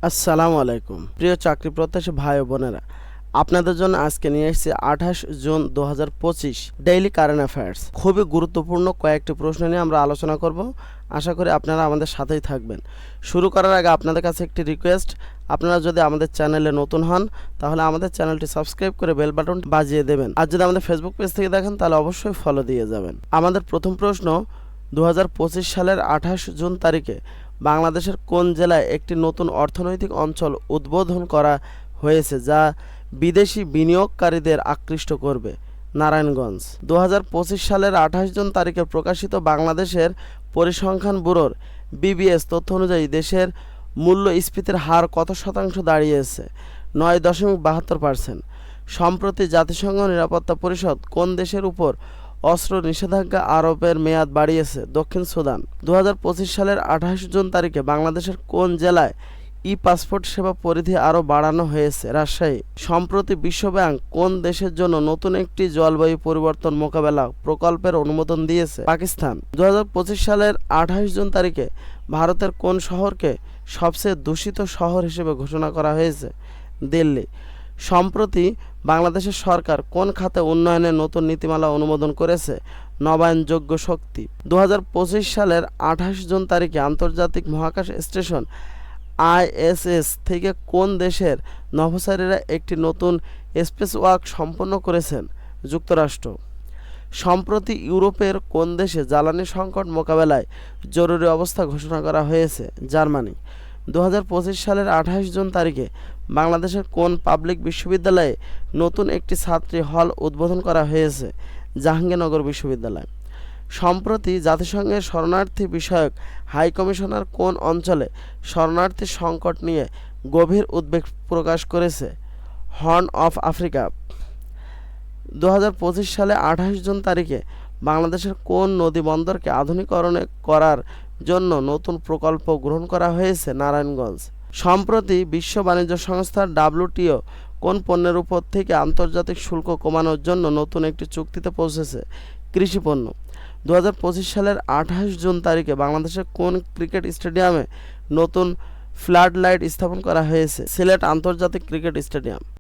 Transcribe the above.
আসসালামু আলাইকুম প্রিয় চাকরি প্রত্যাশী ভাই ও বোনেরা, আপনাদের জন্য আজকে নিয়ে এসেছি 28 জুন 2025 ডেইলি কারেন্ট অ্যাফেয়ার্স। খুবই গুরুত্বপূর্ণ কয়েকটি প্রশ্ন নিয়ে আমরা আলোচনা করব। আশা করি আপনারা আমাদের সাথেই থাকবেন। শুরু করার আগে আপনাদের কাছে একটি রিকোয়েস্ট, আপনারা যদি আমাদের চ্যানেলে নতুন হন তাহলে আমাদের চ্যানেলটি সাবস্ক্রাইব করে বেল বাটন বাজিয়ে দেবেন, আর যদি আমাদের ফেসবুক পেজ থেকে দেখেন তাহলে অবশ্যই ফলো দিয়ে যাবেন। আমাদের প্রথম প্রশ্ন, 2025 সালের 28 জুন তারিখে বাংলাদেশের কোন জেলায় একটি নতুন অর্থনৈতিক অঞ্চল উদ্বোধন করা হয়েছে যা বিদেশি বিনিয়োগকারীদের আকৃষ্ট করবে? নারায়ণগঞ্জ। 2025 সালের 28 জুন তারিখে প্রকাশিত বাংলাদেশের পরিসংখ্যান ব্যুরোর বিবিএস তথ্য অনুযায়ী দেশের মূল্যস্ফীতির হার কত শতাংশ দাঁড়িয়েছে? 9.72%। সম্প্রতি জাতিসংঘ নিরাপত্তা পরিষদ কোন দেশের উপর অস্ত্র নিষেধাজ্ঞা আরোপের মেয়াদ বাড়িয়েছে? দক্ষিণ সুদান। 2025 সালের 28 জুন তারিখে বাংলাদেশের কোন জেলায় ই পাসপোর্ট সেবা পরিধি আরও বাড়ানো হয়েছে? রাজশাহী। সম্প্রতি বিশ্বব্যাংক কোন দেশের জন্য নতুন একটি জলবায়ু পরিবর্তন মোকাবেলা প্রকল্পের অনুমোদন দিয়েছে? পাকিস্তান। 2025 সালের 28 জুন তারিখে ভারতের কোন শহরকে সবচেয়ে দূষিত শহর হিসেবে ঘোষণা করা হয়েছে? দিল্লি। সম্প্রতি বাংলাদেশের সরকার কোন খাতে উন্নয়নের নতুন নীতিমালা অনুমোদন করেছে? নবায়নযোগ্য শক্তি। 2025 সালের 28 জুন তারিখে আন্তর্জাতিক মহাকাশ স্টেশন আইএসএস থেকে কোন দেশের নভোচারীরা একটি নতুন স্পেসওয়াক সম্পন্ন করেছেন? যুক্তরাষ্ট্র। সম্প্রতি ইউরোপের কোন দেশে জ্বালানি সংকট মোকাবেলায় জরুরি অবস্থা ঘোষণা করা হয়েছে? জার্মানি। 2025 সালের 28 জুন তারিখে বাংলাদেশের কোন পাবলিক বিশ্ববিদ্যালয়ে নতুন একটি ছাত্রী হল উদ্বোধন করা হয়েছে? জাহাঙ্গীরনগর বিশ্ববিদ্যালয়। সম্প্রতি জাতিসংঘের শরণার্থী বিষয়ক হাই কমিশনার কোন অঞ্চলে শরণার্থী সংকট নিয়ে গভীর উদ্বেগ প্রকাশ করেছে? Horn of Africa. 2025 সালে 28 জুন তারিখে বাংলাদেশের কোন নদীবন্দরকে আধুনিকরণ করার জন্য নতুন প্রকল্প গ্রহণ করা হয়েছে? নারায়ণগঞ্জ। সম্প্রতি বিশ্ব বাণিজ্য সংস্থা WTO কোন পণ্যের উপর থেকে আন্তর্জাতিক শুল্ক কমানোর জন্য নতুন একটি চুক্তিতে পৌঁছেছে? কৃষি পণ্য। 2025 সালের 28 জুন তারিখে বাংলাদেশের কোন ক্রিকেট স্টেডিয়ামে নতুন ফ্লাড লাইট স্থাপন করা হয়েছে? সিলেট আন্তর্জাতিক ক্রিকেট স্টেডিয়াম।